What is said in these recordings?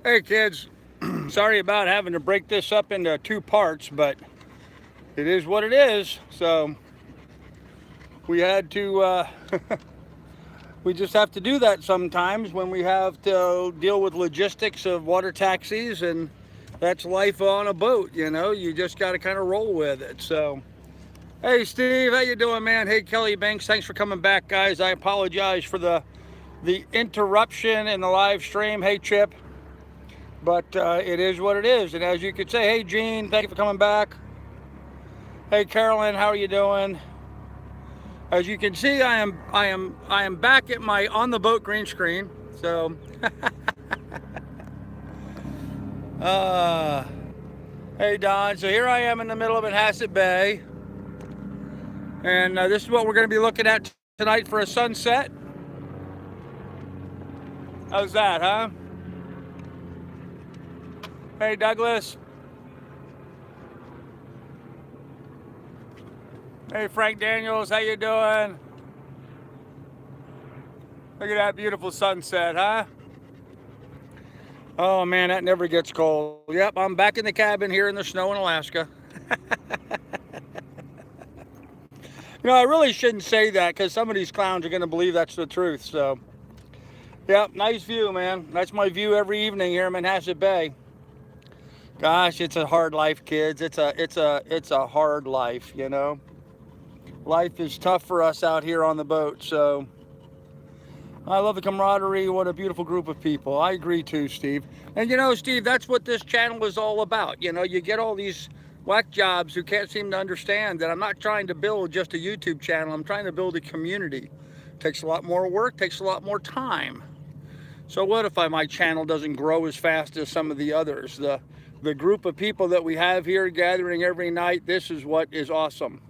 Hey kids, sorry about having to break this up into two parts, but it is what it is. So we had to, we just have to do that sometimes when we have to deal with logistics of water taxis, and that's life on a boat. You just got to kind of roll with it. So, hey Steve, how you doing, man? Hey Kelly Banks, thanks for coming back, guys. I apologize for the interruption in the live stream. Hey Chip. But it is what it is. And as you could say, hey Gene, thank you for coming back. Hey Carolyn, how are you doing? As you can see, I am back at my on the boat green screen. So, uh, hey Don. So here I am in the middle of Manhasset Bay, and this is what we're going to be looking at tonight for a sunset. How's that, huh? Hey Douglas. Hey Frank Daniels, how you doing? Look at that beautiful sunset, huh? Oh man, that never gets cold. Yep, I'm back in the cabin here in the snow in Alaska. I really shouldn't say that because some of these clowns are going to believe that's the truth. So, yep, nice view, man. That's my view every evening here in Manhasset Bay. Gosh, it's a hard life, kids. It's a hard life. Life is tough for us out here on the boat. So, I love the camaraderie. What a beautiful group of people. I agree too, Steve. And Steve, that's what this channel is all about. You get all these whack jobs who can't seem to understand that I'm not trying to build just a YouTube channel. I'm trying to build a community. Takes a lot more work, takes a lot more time. So what if my channel doesn't grow as fast as some of the others? The group of people that we have here gathering every night, this is what is awesome.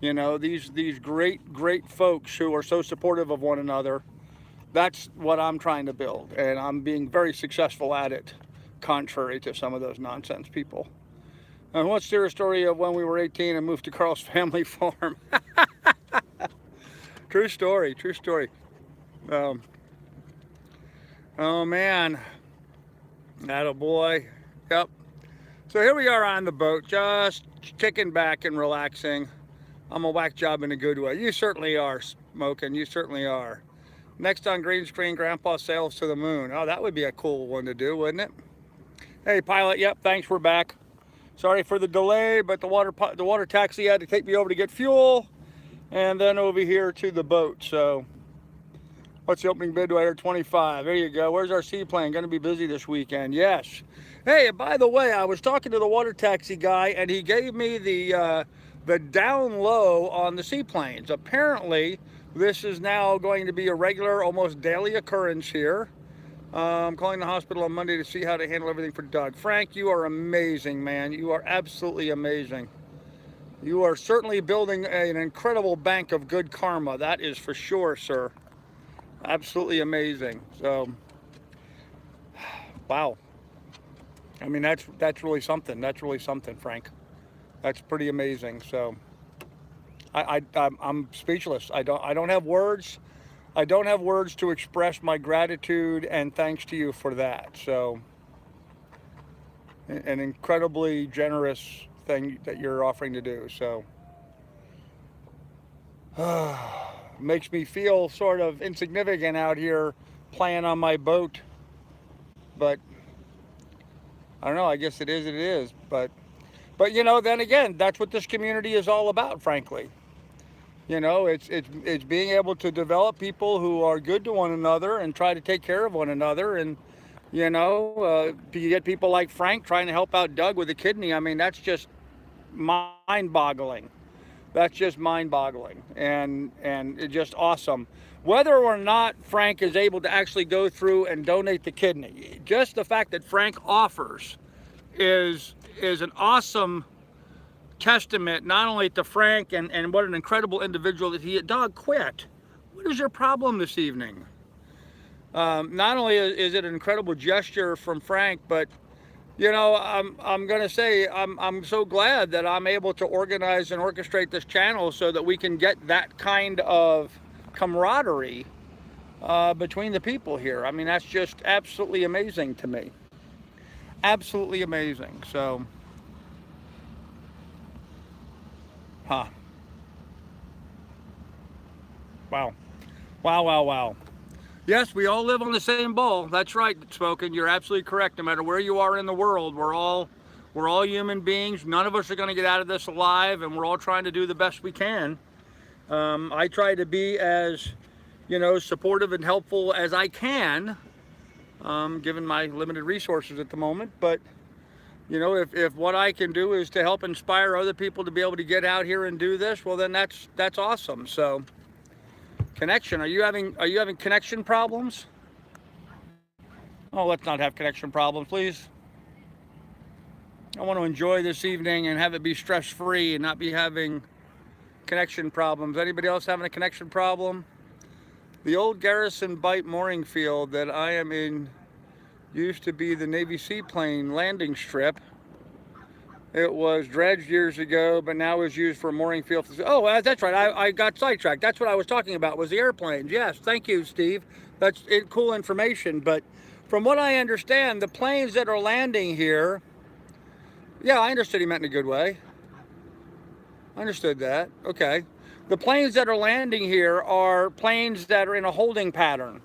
These great folks who are so supportive of one another. That's what I'm trying to build, and I'm being very successful at it, contrary to some of those nonsense people. And what's their story of when we were 18 and moved to Carl's family farm? True story, true story. Um, oh man, attaboy. Yep. So here we are on the boat, just kicking back and relaxing. I'm a whack job in a good way. You certainly are, Smoking. You certainly are. Next on green screen, Grandpa sails to the moon. Oh, that would be a cool one to do, wouldn't it? Hey, pilot. Yep, thanks. We're back. Sorry for the delay, but the water taxi had to take me over to get fuel, and then over here to the boat. So, what's the opening bid? 25. There you go. Where's our seaplane? Going to be busy this weekend. Yes. Hey, by the way, I was talking to the water taxi guy, and he gave me the down low on the seaplanes. Apparently, this is now going to be a regular, almost daily occurrence here. I'm calling the hospital on Monday to see how to handle everything for Doug. Frank, you are amazing, man. You are absolutely amazing. You are certainly building an incredible bank of good karma. That is for sure, sir. Absolutely amazing. So, wow. I mean, that's really something. That's really something, Frank. That's pretty amazing. So, I'm speechless. I don't have words. I don't have words to express my gratitude and thanks to you for that. So, an incredibly generous thing that you're offering to do. So, makes me feel sort of insignificant out here playing on my boat. But I don't know. I guess it is. It is. But then again, that's what this community is all about, frankly. It's being able to develop people who are good to one another and try to take care of one another. And you get people like Frank trying to help out Doug with a kidney. I mean, that's just mind-boggling. That's just mind-boggling, and it's just awesome. Whether or not Frank is able to actually go through and donate the kidney, just the fact that Frank offers is an awesome testament not only to Frank and what an incredible individual that he is. Dog, quit. What is your problem this evening? Not only is it an incredible gesture from Frank, but I'm going to say I'm so glad that I'm able to organize and orchestrate this channel so that we can get that kind of camaraderie between the people here. I mean, that's just absolutely amazing to me. Absolutely amazing. So, huh. Wow. Wow, wow, wow. Yes, we all live on the same ball. That's right, Spoken. You're absolutely correct. No matter where you are in the world, we're all human beings. None of us are going to get out of this alive, and we're all trying to do the best we can. I try to be as, supportive and helpful as I can, given my limited resources at the moment. But if what I can do is to help inspire other people to be able to get out here and do this, well, then that's awesome. So, connection. Are you having connection problems? Oh, let's not have connection problems, please. I want to enjoy this evening and have it be stress-free and not be having connection problems. Anybody else having a connection problem? The old Garrison Bight mooring field that I am in used to be the Navy seaplane landing strip. It was dredged years ago, but now is used for mooring field. Oh, that's right. I got sidetracked. That's what I was talking about, was the airplanes. Yes, thank you, Steve. That's cool information. But from what I understand, the planes that are landing here, yeah, I understood he meant in a good way. I understood that. Okay. The planes that are landing here are planes that are in a holding pattern.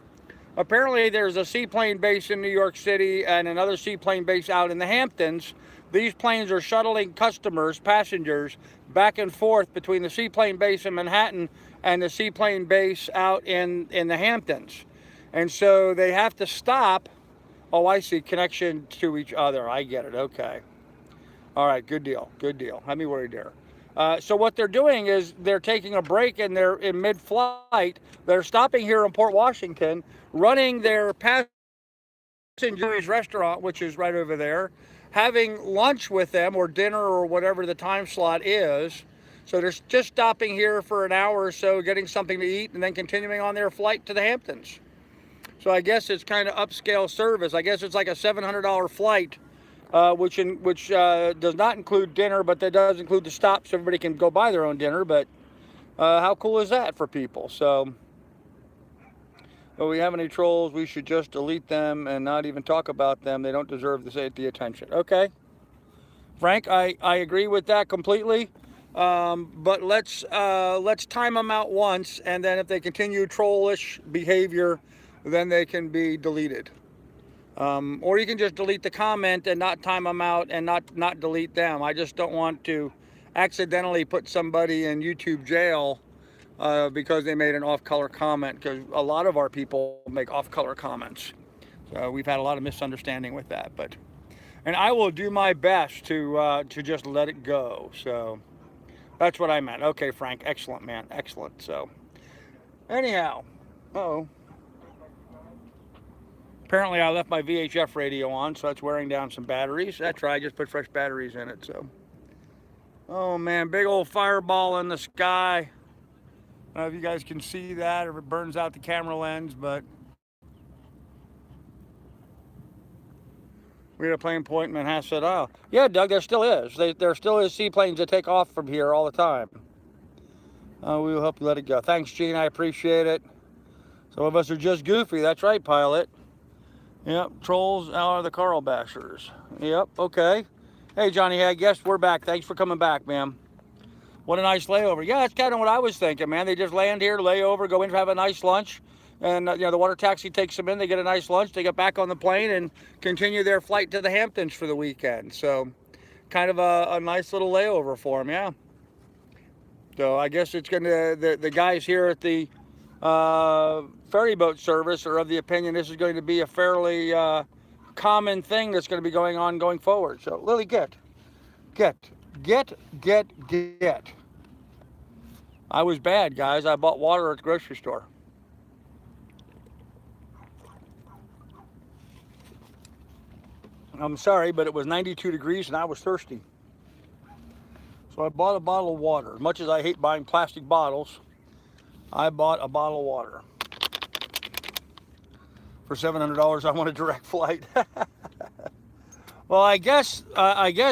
Apparently, there's a seaplane base in New York City and another seaplane base out in the Hamptons. These planes are shuttling customers, passengers, back and forth between the seaplane base in Manhattan and the seaplane base out in the Hamptons. And so they have to stop. Oh, I see. Connection to each other. I get it. Okay. All right. Good deal. Good deal. Had me worried there. So what they're doing is they're taking a break and they're in mid-flight. They're stopping here in Port Washington, running their passengers restaurant, which is right over there, having lunch with them or dinner or whatever the time slot is. So they're just stopping here for an hour or so, getting something to eat, and then continuing on their flight to the Hamptons. So I guess it's kind of upscale service. I guess it's like a $700 flight. Which does not include dinner, but that does include the stop, so everybody can go buy their own dinner. But how cool is that for people? So, if we have any trolls, we should just delete them and not even talk about them. They don't deserve the attention. Okay, Frank, I agree with that completely. But let's time them out once, and then if they continue trollish behavior, then they can be deleted. Or you can just delete the comment and not time them out and not delete them. I just don't want to accidentally put somebody in YouTube jail because they made an off-color comment, because a lot of our people make off-color comments. So we've had a lot of misunderstanding with that. And I will do my best to just let it go. So that's what I meant. Okay, Frank. Excellent, man. Excellent. So anyhow, uh-oh. Apparently I left my VHF radio on, so it's wearing down some batteries. That's right, I just put fresh batteries in it, so. Oh man, big old fireball in the sky. I don't know if you guys can see that, or it burns out the camera lens, but we had a plane point in Manhasset Isle. Yeah, Doug, there still is. There still is seaplanes that take off from here all the time. We will help you let it go. Thanks, Gene, I appreciate it. Some of us are just goofy, that's right, pilot. Yep, trolls are the Carl Bashers. Yep, okay. Hey, Johnny, I guess we're back. Thanks for coming back, man. What a nice layover. Yeah, that's kind of what I was thinking, man. They just land here, lay over, go in, have a nice lunch. And, the water taxi takes them in. They get a nice lunch. They get back on the plane and continue their flight to the Hamptons for the weekend. So, kind of a nice little layover for them, yeah. So, I guess it's going to, the guys here at the ferry boat service are of the opinion this is going to be a fairly common thing that's going to be going on going forward. So, Lily, get. I was bad, guys. I bought water at the grocery store. I'm sorry, but it was 92 degrees and I was thirsty. So I bought a bottle of water. As much as I hate buying plastic bottles, I bought a bottle of water. For $700, I want a direct flight. Well, I guess,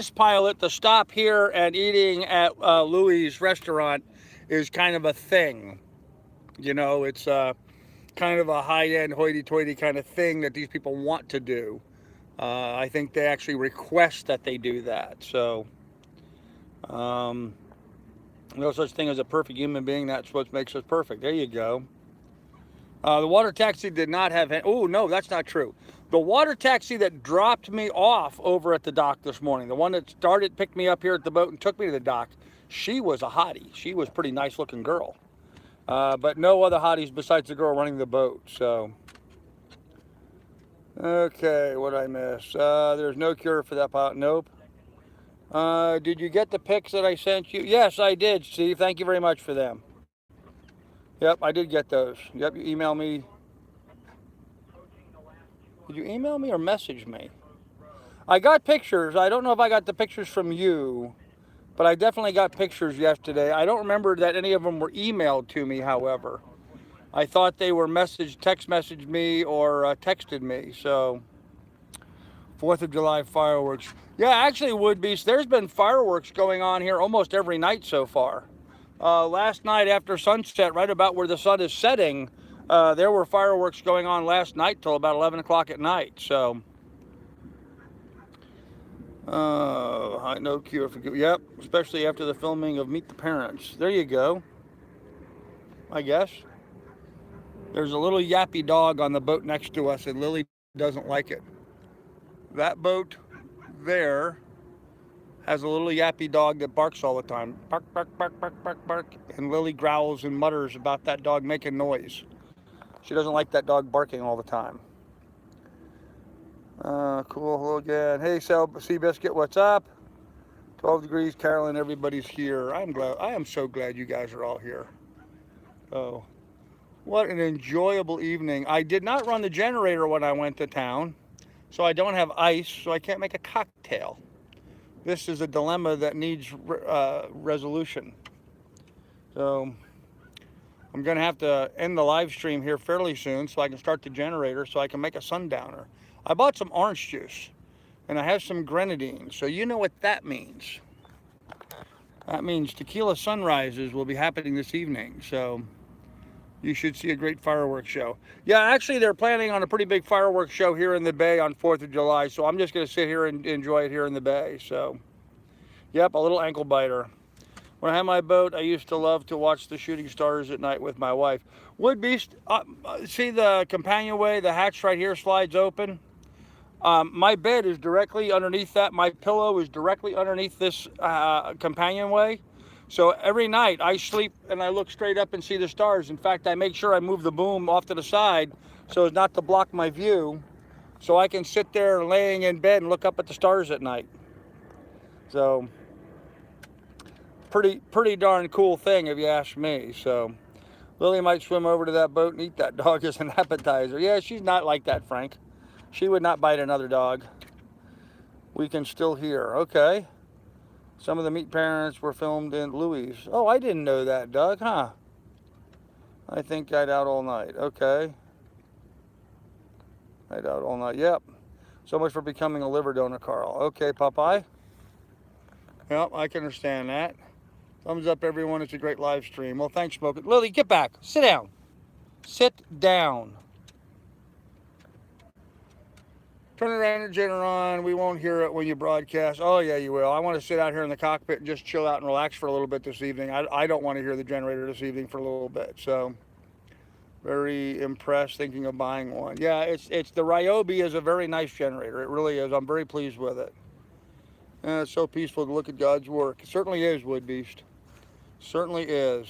pilot, the stop here and eating at Louis' restaurant is kind of a thing. It's kind of a high-end, hoity-toity kind of thing that these people want to do. I think they actually request that they do that. So, um, no such thing as a perfect human being. That's what makes us perfect. There you go. The water taxi did not have. Oh no, that's not true. The water taxi that dropped me off over at the dock this morning, the one that started, picked me up here at the boat and took me to the dock, she was a hottie. She was a pretty nice looking girl. But no other hotties besides the girl running the boat. So, okay, what did I miss? There's no cure for that pot. Nope. Did you get the pics that I sent you? Yes, I did, Steve. Thank you very much for them. Yep, I did get those. Yep, you emailed me. Did you email me or message me? I got pictures. I don't know if I got the pictures from you, but I definitely got pictures yesterday. I don't remember that any of them were emailed to me, however. I thought they were text messaged me or texted me. So, 4th of July fireworks. Yeah, actually, would be. There's been fireworks going on here almost every night so far. Last night after sunset, right about where the sun is setting, there were fireworks going on last night till about 11 o'clock at night. So, no cure for. Yep, especially after the filming of Meet the Parents. There you go. I guess. There's a little yappy dog on the boat next to us, and Lily doesn't like it. That boat there has a little yappy dog that barks all the time. Bark, bark, bark, bark, bark, bark. And Lily growls and mutters about that dog making noise. She doesn't like that dog barking all the time. Cool, hello again. Hey, Seabiscuit, what's up? 12 degrees, Carolyn, everybody's here. I am so glad you guys are all here. Oh, what an enjoyable evening. I did not run the generator when I went to town, so I don't have ice, so I can't make a cocktail. This is a dilemma that needs resolution. So I'm going to have to end the live stream here fairly soon so I can start the generator so I can make a sundowner. I bought some orange juice and I have some grenadine. So you know what that means. That means tequila sunrises will be happening this evening. So you should see a great fireworks show. Yeah, actually they're planning on a pretty big fireworks show here in the Bay on 4th of July. So I'm just going to sit here and enjoy it here in the Bay. So, yep, a little ankle biter. When I had my boat, I used to love to watch the shooting stars at night with my wife. Would be, see the companionway, the hatch right here slides open. My bed is directly underneath that. My pillow is directly underneath this companionway. So every night I sleep and I look straight up and see the stars. In fact, I make sure I move the boom off to the side so as not to block my view, so I can sit there laying in bed and look up at the stars at night. So pretty darn cool thing if you ask me. So Lily might swim over to that boat and eat that dog as an appetizer. Yeah, she's not like that, Frank. She would not bite another dog. We can still hear. Okay. Some of the Meet Parents were filmed in Louis. Oh, I didn't know that, Doug, huh? I think I'd out all night. Okay. I'd out all night. Yep. So much for becoming a liver donor, Carl. Okay, Popeye. Yep, I can understand that. Thumbs up, everyone. It's a great live stream. Well, thanks, Smoke. Lily, get back. Sit down. Sit down. Turn the generator on. We won't hear it when you broadcast. Oh, yeah, you will. I want to sit out here in the cockpit and just chill out and relax for a little bit this evening. I don't want to hear the generator this evening for a little bit. So, very impressed, thinking of buying one. Yeah, it's the Ryobi is a very nice generator. It really is. I'm very pleased with it. It's so peaceful to look at God's work. It certainly is, Wood Beast. Certainly is.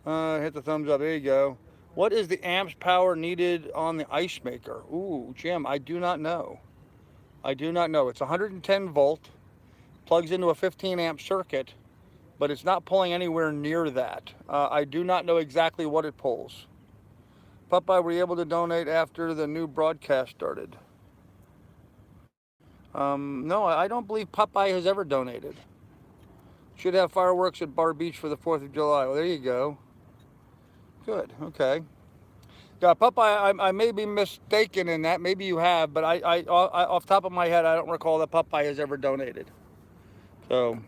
Hit the thumbs up. There you go. What is the amps power needed on the ice maker? Ooh, Jim, I do not know. I do not know. It's 110 volt, plugs into a 15 amp circuit, but it's not pulling anywhere near that. I do not know exactly what it pulls. Popeye, were you able to donate after the new broadcast started? No, I don't believe Popeye has ever donated. Should have fireworks at Bar Beach for the 4th of July. Well, there you go. Good, okay. Yeah, Popeye, I may be mistaken in that. Maybe you have, but I off the top of my head, I don't recall that Popeye has ever donated. So,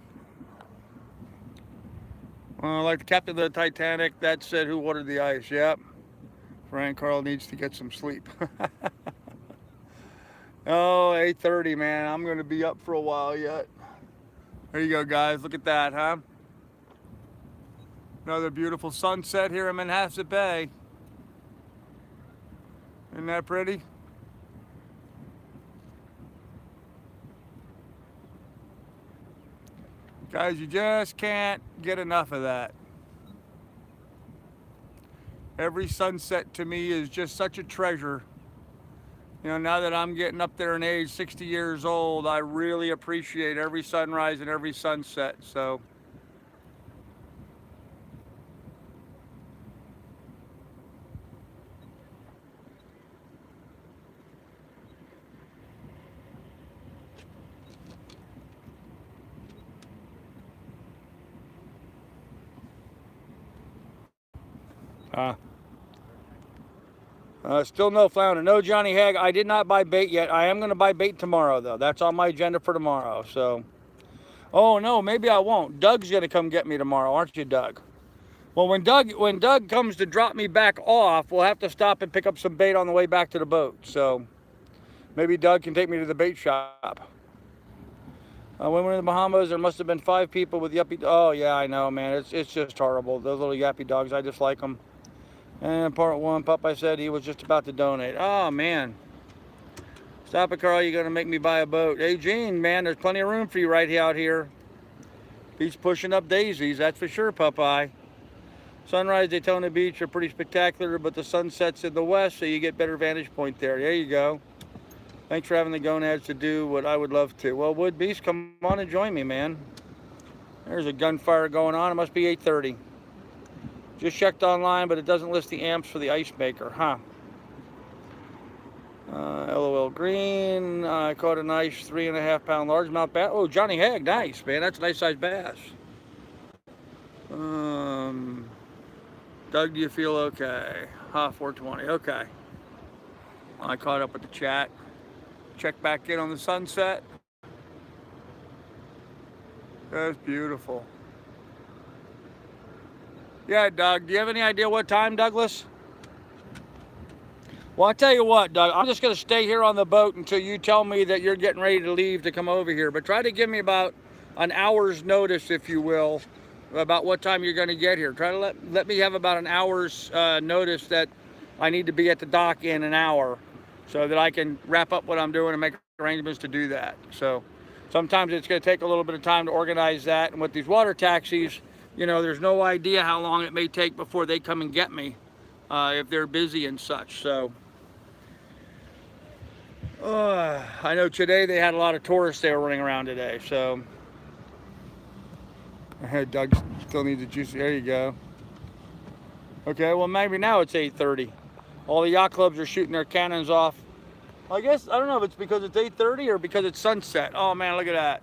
like the captain of the Titanic, that said, who watered the ice? Yep. Frank Carl needs to get some sleep. Oh, 8:30, man. I'm going to be up for a while yet. There you go, guys. Look at that, huh? Another beautiful sunset here in Manhasset Bay. Isn't that pretty? Guys, you just can't get enough of that. Every sunset to me is just such a treasure. You know, now that I'm getting up there in age, 60 years old, I really appreciate every sunrise and every sunset. So, uh, still no flounder. No Johnny Hag. I did not buy bait yet. I am going to buy bait tomorrow, though. That's on my agenda for tomorrow. So, oh no, maybe I won't. Doug's going to come get me tomorrow, aren't you, Doug? Well, when Doug comes to drop me back off, we'll have to stop and pick up some bait on the way back to the boat. So maybe Doug can take me to the bait shop. When we were in the Bahamas, there must have been 5 people with yuppie. Oh yeah, I know, man. It's just horrible. Those little yappy dogs. I just like them. And part one, Popeye said he was just about to donate. Oh man. Stop it, Carl. You're gonna make me buy a boat. Hey, Gene, man, there's plenty of room for you right out here. Beach pushing up daisies, that's for sure, Popeye. Sunrise, Daytona Beach are pretty spectacular, but the sun sets in the west, so you get better vantage point there. There you go. Thanks for having the gonads to do what I would love to. Well, Wood Beast, come on and join me, man. There's a gunfire going on. It must be 8:30. Just checked online, but it doesn't list the amps for the ice maker, huh? LOL Green. I caught a nice 3.5-pound largemouth bass. Oh, Johnny Hag, nice, man. That's a nice sized bass. Doug, do you feel okay? 420. Okay. I caught up with the chat. Check back in on the sunset. That's beautiful. Yeah, Doug, do you have any idea what time, Douglas? Well, I'll tell you what, Doug, I'm just going to stay here on the boat until you tell me that you're getting ready to leave to come over here. But try to give me about an hour's notice, if you will, about what time you're going to get here. Try to let me have about an hour's notice that I need to be at the dock in an hour so that I can wrap up what I'm doing and make arrangements to do that. So sometimes it's going to take a little bit of time to organize that. And with these water taxis, you know, there's no idea how long it may take before they come and get me if they're busy and such. So I know today they had a lot of tourists there running around today. So Doug still needs a juice. There you go. Okay, well maybe now it's 8:30. All the yacht clubs are shooting their cannons off. I guess, I don't know if it's because it's 8:30 or because it's sunset. Oh man, look at that.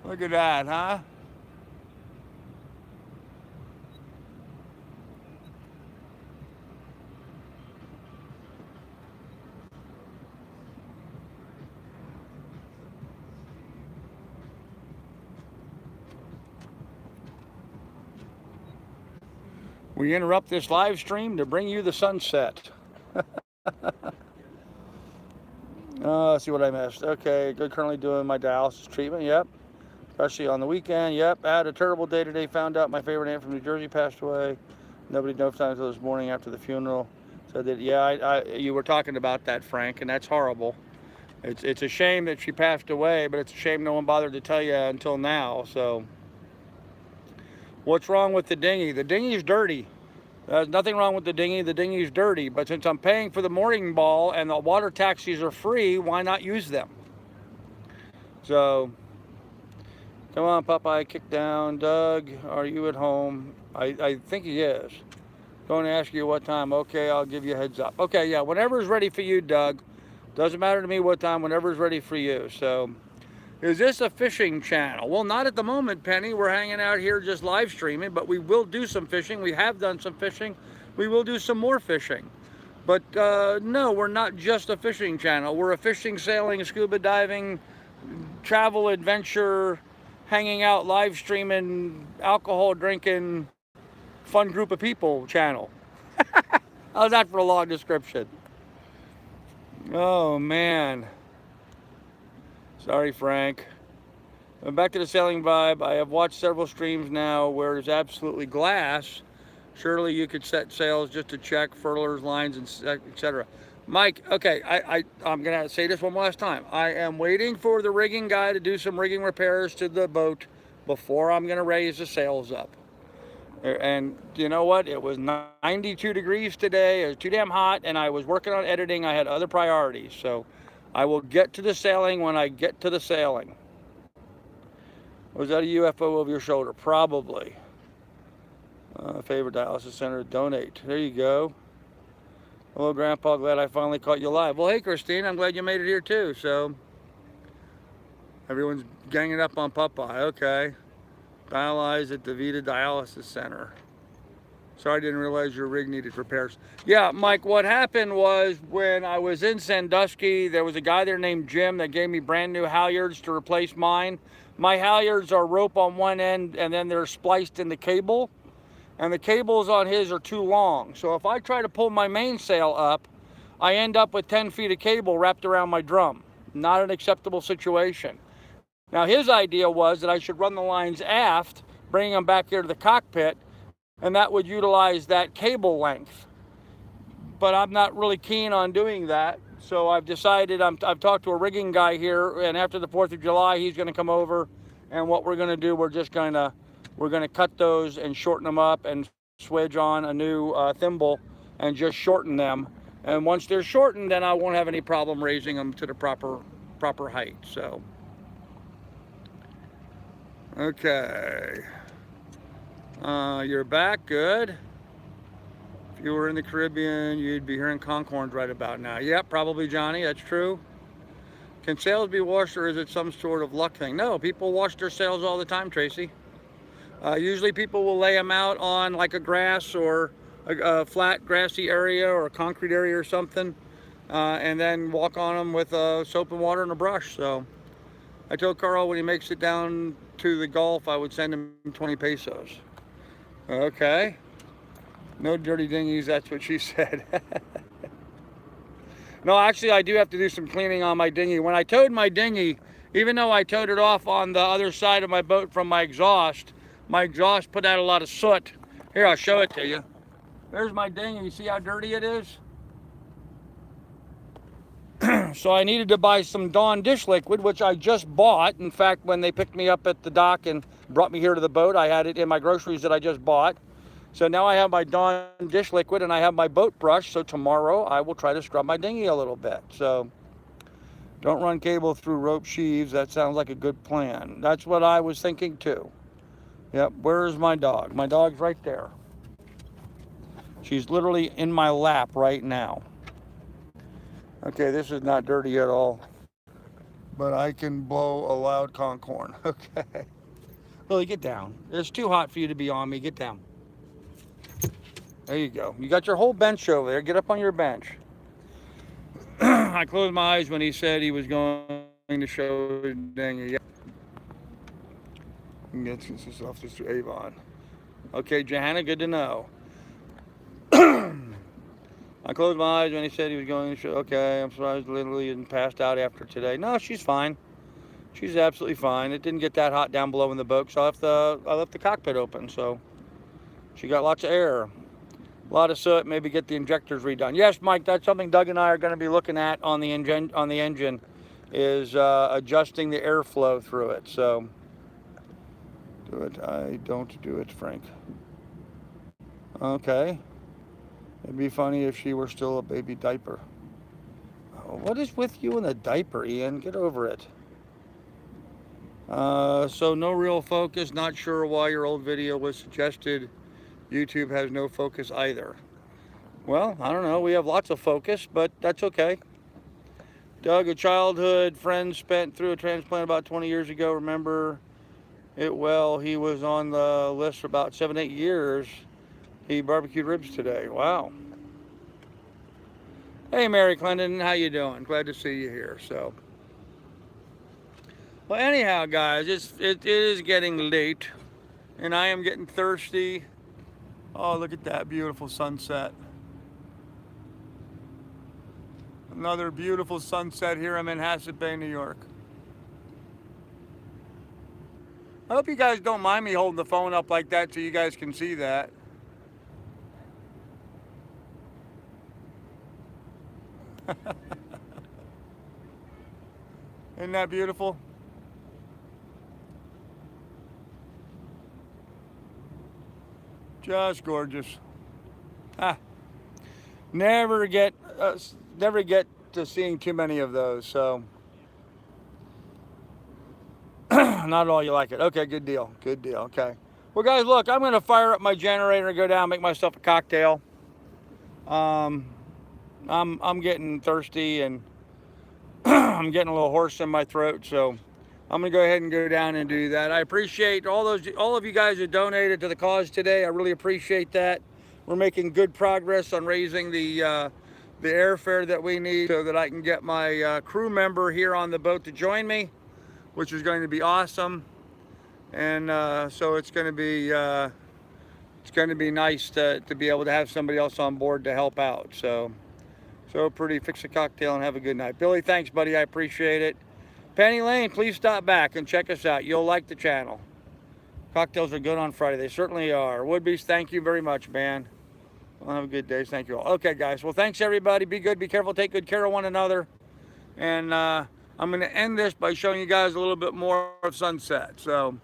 Look at that, huh? We interrupt this live stream to bring you the sunset. Let's see what I missed. Okay, good. Currently doing my dialysis treatment. Yep. Especially on the weekend. Yep. I had a terrible day today. Found out my favorite aunt from New Jersey passed away. Nobody notified until this morning after the funeral. Said that, yeah, you were talking about that, Frank, and that's horrible. It's a shame that she passed away, but it's a shame no one bothered to tell you until now. So, what's wrong with the dinghy? The dinghy's dirty. There's nothing wrong with the dinghy. The dinghy's dirty. But since I'm paying for the mooring ball and the water taxis are free, why not use them? So, come on, Popeye, kick down. Doug, are you at home? I think he is. Going to ask you what time. Okay, I'll give you a heads up. Okay, yeah, whenever's ready for you, Doug. Doesn't matter to me what time, whenever's ready for you. So, is this a fishing channel? Well, not at the moment, Penny. We're hanging out here just live streaming, but we will do some fishing. We have done some fishing. We will do some more fishing. But no, we're not just a fishing channel. We're a fishing, sailing, scuba diving, travel, adventure, hanging out, live streaming, alcohol drinking, fun group of people channel. How's that for a long description? Oh man. Sorry, Frank. Back to the sailing vibe. I have watched several streams now where there's absolutely glass. Surely you could set sails just to check furlers, lines, and etc. Mike, okay, I'm going to say this one last time. I am waiting for the rigging guy to do some rigging repairs to the boat before I'm going to raise the sails up. And you know what? It was 92 degrees today. It was too damn hot, and I was working on editing. I had other priorities. So I will get to the sailing when I get to the sailing. Was that a UFO over your shoulder? Probably. Favorite dialysis center, donate. There you go. Hello, Grandpa. Glad I finally caught you live. Well, hey, Christine. I'm glad you made it here, too. So everyone's ganging up on Popeye. Okay. Dialyze at the Vita Dialysis Center. Sorry, I didn't realize your rig needed repairs. Yeah, Mike, what happened was when I was in Sandusky, there was a guy there named Jim that gave me brand new halyards to replace mine. My halyards are rope on one end, and then they're spliced in the cable. And the cables on his are too long. So if I try to pull my mainsail up, I end up with 10 feet of cable wrapped around my drum. Not an acceptable situation. Now, his idea was that I should run the lines aft, bring them back here to the cockpit, and that would utilize that cable length. But I'm not really keen on doing that. So I've decided, I've talked to a rigging guy here, and after the 4th of July, he's going to come over, and what we're going to do, we're going to cut those and shorten them up and switch on a new thimble and just shorten them. And once they're shortened, then I won't have any problem raising them to the proper height. So, okay. You're back, good. If you were in the Caribbean, you'd be hearing conchorns right about now. Yep, probably, Johnny, that's true. Can sails be washed, or is it some sort of luck thing? No, people wash their sails all the time, Tracy. Usually people will lay them out on like a grass or a flat grassy area or a concrete area or something, and then walk on them with soap and water and a brush. So I told Carl when he makes it down to the Gulf, I would send him 20 pesos. Okay. No dirty dinghies, that's what she said. No, actually, I do have to do some cleaning on my dinghy. When I towed my dinghy, even though I towed it off on the other side of my boat from my exhaust put out a lot of soot. Here, I'll show it to you. There's my dinghy. You see how dirty it is? So I needed to buy some Dawn dish liquid, which I just bought. In fact, when they picked me up at the dock and brought me here to the boat, I had it in my groceries that I just bought. So now I have my Dawn dish liquid and I have my boat brush. So tomorrow I will try to scrub my dinghy a little bit. So don't run cable through rope sheaves. That sounds like a good plan. That's what I was thinking too. Yep, where's my dog? My dog's right there. She's literally in my lap right now. Okay, this is not dirty at all. But I can blow a loud conchorn. Okay. Lily, get down. It's too hot for you to be on me. Get down. There you go. You got your whole bench over there. Get up on your bench. I closed my eyes when he said he was going to show his dinghy. Yeah. Get this off this to Avon. Okay, Johanna, good to know. I closed my eyes when he said he was going to show. Okay, I'm surprised Lily didn't passed out after today. No, she's fine. She's absolutely fine. It didn't get that hot down below in the boat, so I left the cockpit open. So she got lots of air. A lot of soot, maybe get the injectors redone. Yes, Mike, that's something Doug and I are going to be looking at on the engine is adjusting the airflow through it. So do it. I don't do it, Frank. Okay. It'd be funny if she were still a baby diaper. Oh, what is with you in a diaper, Ian? Get over it. So no real focus. Not sure why your old video was suggested. YouTube has no focus either. Well, I don't know. We have lots of focus, but that's okay. Doug, a childhood friend spent through a transplant about 20 years ago. Remember it well. He was on the list for about 7-8 years. He barbecued ribs today. Wow. Hey, Mary Clinton, how you doing? Glad to see you here. So, well, anyhow, guys, it is getting late, and I am getting thirsty. Oh, look at that beautiful sunset. Another beautiful sunset here in Manhasset Bay, New York. I hope you guys don't mind me holding the phone up like that so you guys can see that. Isn't that beautiful? Just gorgeous. Ah, never get never get to seeing too many of those. So not all you like it. Okay, good deal. Good deal. Okay. Well, guys, look, I'm gonna fire up my generator and go down, make myself a cocktail. Um, I'm getting thirsty and I'm getting a little hoarse in my throat, so I'm gonna go ahead and go down and do that. I appreciate all of you guys who donated to the cause today. I really appreciate that. We're making good progress on raising the airfare that we need so that I can get my crew member here on the boat to join me, which is going to be awesome. And so it's going to be nice to be able to have somebody else on board to help out. So pretty. Fix a cocktail and have a good night. Billy, thanks, buddy. I appreciate it. Penny Lane, please stop back and check us out. You'll like the channel. Cocktails are good on Friday. They certainly are. Woodbees, thank you very much, man. Well, have a good day. Thank you all. Okay, guys. Well, thanks, everybody. Be good. Be careful. Take good care of one another. And I'm going to end this by showing you guys a little bit more of sunset. So,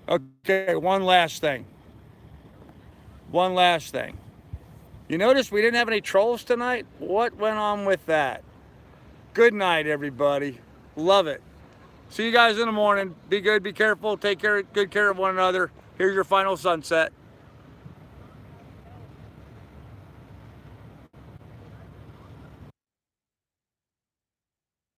okay, one last thing. One last thing. You notice we didn't have any trolls tonight? What went on with that? Good night, everybody. Love it. See you guys in the morning. Be good, be careful, take care, good care of one another. Here's your final sunset.